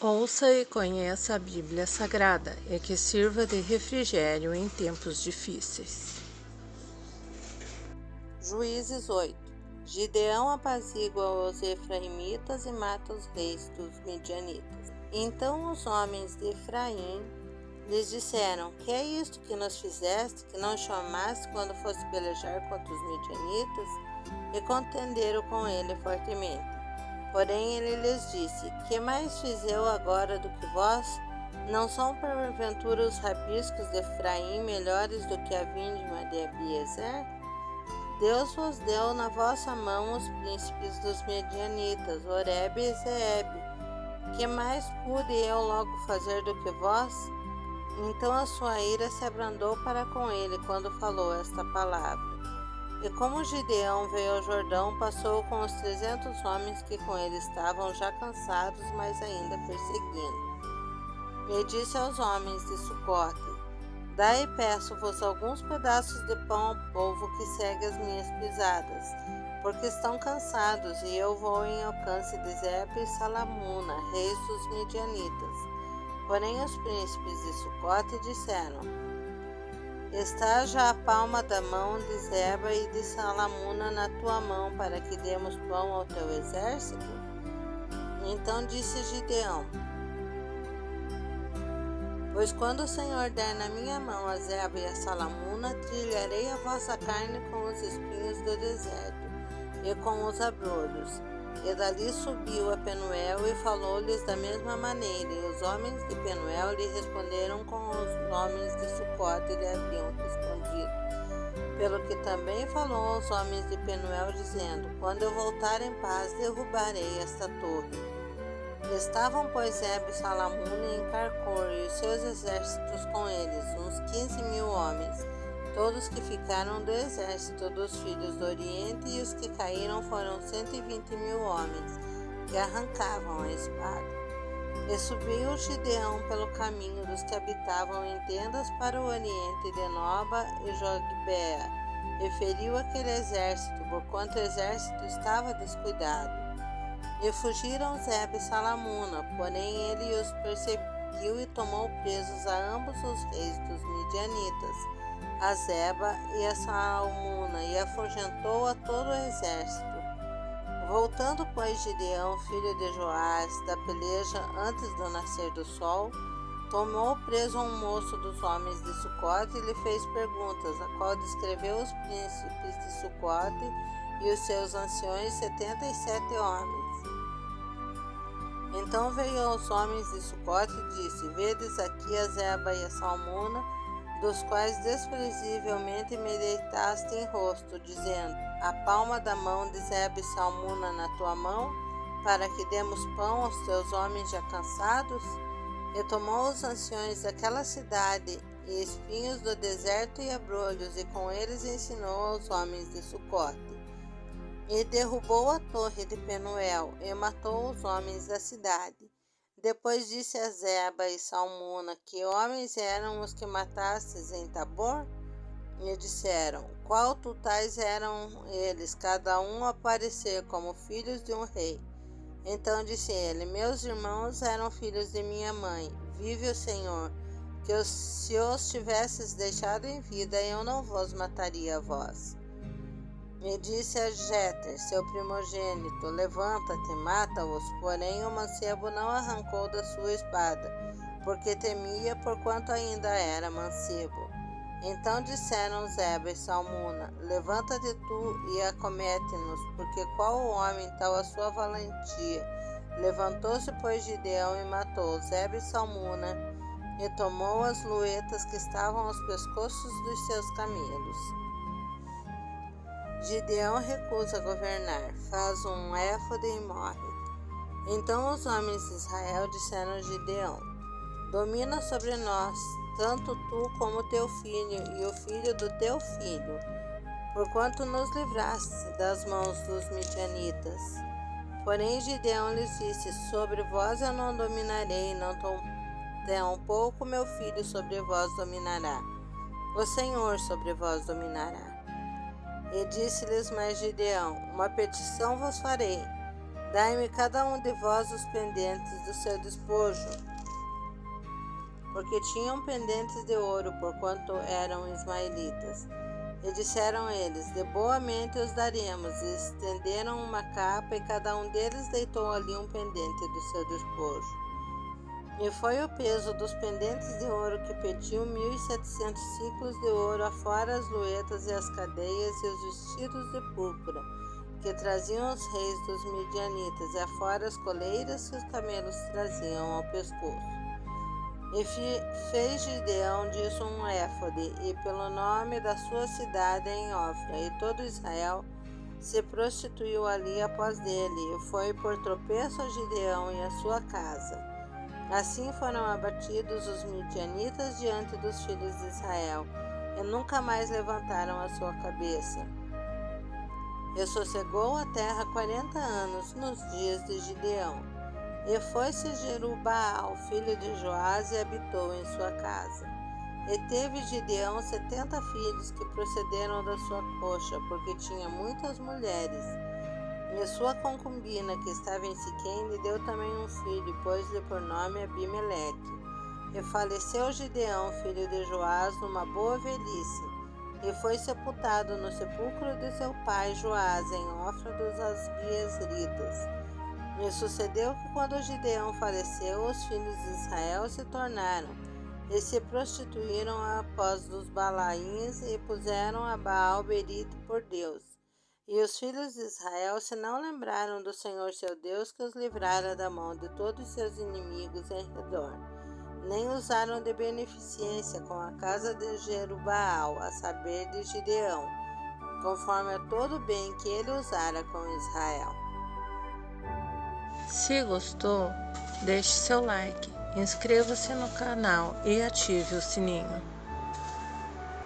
Ouça e conheça a Bíblia Sagrada e que sirva de refrigério em tempos difíceis. Juízes 8. Gideão apazigua os efraimitas e mata os reis dos midianitas. Então os homens de Efraim lhes disseram: Que é isto que nos fizeste, que não chamaste quando foste pelejar contra os midianitas? E contenderam com ele fortemente. Porém ele lhes disse: Que mais fiz eu agora do que vós? Não são porventura os rabiscos de Efraim melhores do que a vindima de Abiezer? Deus vos deu na vossa mão os príncipes dos medianitas, Oreb e Zeebe. Que mais pude eu logo fazer do que vós? Então a sua ira se abrandou para com ele quando falou esta palavra. E como Gideão veio ao Jordão, passou com os 300 homens que com ele estavam, já cansados, mas ainda perseguindo. E disse aos homens de Sucote: Dai, peço-vos, alguns pedaços de pão ao povo que segue as minhas pisadas, porque estão cansados, e eu vou em alcance de Zebe e Salamuna, reis dos midianitas. Porém os príncipes de Sucote disseram: Está já a palma da mão de Zeba e de Salamuna na tua mão, para que demos pão ao teu exército? Então disse Gideão: Pois quando o Senhor der na minha mão a Zeba e a Salamuna, trilharei a vossa carne com os espinhos do deserto e com os abrolhos. E dali subiu a Penuel e falou-lhes da mesma maneira, e os homens de Penuel lhe responderam como os homens de Sucote lhe haviam respondido. Pelo que também falou aos homens de Penuel, dizendo: Quando eu voltar em paz, derrubarei esta torre. Estavam, pois, Zeba e Salamuna em Carcor, e os seus exércitos com eles, uns 15.000 homens, todos que ficaram do exército dos filhos do Oriente, e os que caíram foram 120.000 homens, que arrancavam a espada. E subiu Gideão pelo caminho dos que habitavam em tendas para o Oriente de Noba e Jogbea, e feriu aquele exército, porquanto o exército estava descuidado. E fugiram Zeba e Salamuna, porém ele os perseguiu e tomou presos a ambos os reis dos midianitas, a Zeba e a Salamuna, e afugentou a todo o exército. Voltando, pois, Gideão, filho de Joás, da peleja antes do nascer do sol, tomou preso um moço dos homens de Sucote e lhe fez perguntas, a qual descreveu os príncipes de Sucote e os seus anciões, 77 homens. Então veio aos homens de Sucote e disse: Vedes aqui a Zeba e a Salmuna, dos quais desprezivelmente me deitaste em rosto, dizendo: A palma da mão de Zeba e Salmuna na tua mão, para que demos pão aos teus homens já cansados? E tomou os anciões daquela cidade e espinhos do deserto e abrolhos, e com eles ensinou aos homens de Sucote. E derrubou a torre de Penuel e matou os homens da cidade. Depois disse a Zeba e Salmuna: Que homens eram os que matastes em Tabor? E disseram: Qual tu tais eram eles, cada um a parecer como filhos de um rei? Então disse ele: Meus irmãos eram filhos de minha mãe. Vive o Senhor, que se os tivesses deixado em vida, eu não vos mataria a vós. E disse a Jéter, seu primogênito: Levanta-te, mata-os. Porém o mancebo não arrancou da sua espada, porque temia, porquanto ainda era mancebo. Então disseram Zeba e Salmuna: Levanta-te tu e acomete-nos, porque qual o homem tal a sua valentia? Levantou-se, pois, Gideão e matou Zeba e Salmuna, e tomou as luetas que estavam aos pescoços dos seus camelos. Gideão recusa governar, faz um éfode e morre. Então os homens de Israel disseram a Gideão: Domina sobre nós, tanto tu como teu filho e o filho do teu filho, porquanto nos livraste das mãos dos midianitas. Porém Gideão lhes disse: Sobre vós eu não dominarei, não tampouco meu filho sobre vós dominará. O Senhor sobre vós dominará. E disse-lhes mais Gideão: Uma petição vos farei. Dai-me cada um de vós os pendentes do seu despojo, porque tinham pendentes de ouro, porquanto eram ismaelitas. E disseram eles: de boa mente os daremos. E estenderam uma capa, e cada um deles deitou ali um pendente do seu despojo. E foi o peso dos pendentes de ouro que pediu 1.700 ciclos de ouro, afora as luetas e as cadeias e os vestidos de púrpura, que traziam os reis dos midianitas, e afora as coleiras que os camelos traziam ao pescoço. E fez Gideão disso um éfode, e pelo nome da sua cidade em Ofra, e todo Israel se prostituiu ali após dele, e foi por tropeço a Gideão e a sua casa. Assim foram abatidos os midianitas diante dos filhos de Israel, e nunca mais levantaram a sua cabeça. E sossegou a terra 40 anos nos dias de Gideão. E foi-se Jerubaal, filho de Joás, e habitou em sua casa. E teve Gideão 70 filhos que procederam da sua coxa, porque tinha muitas mulheres. E sua concubina, que estava em Siquém, lhe deu também um filho, e pôs-lhe por nome Abimeleque. E faleceu Gideão, filho de Joás, numa boa velhice, e foi sepultado no sepulcro de seu pai Joás, em Ofra dos Asbiezritas. E sucedeu que, quando Gideão faleceu, os filhos de Israel se tornaram e se prostituíram após dos Balaíns, e puseram a Baal-berite por Deus. E os filhos de Israel se não lembraram do Senhor seu Deus, que os livrara da mão de todos seus inimigos em redor, nem usaram de beneficência com a casa de Jerubaal, a saber, de Gideão, conforme a todo o bem que ele usara com Israel. Se gostou, deixe seu like, inscreva-se no canal e ative o sininho.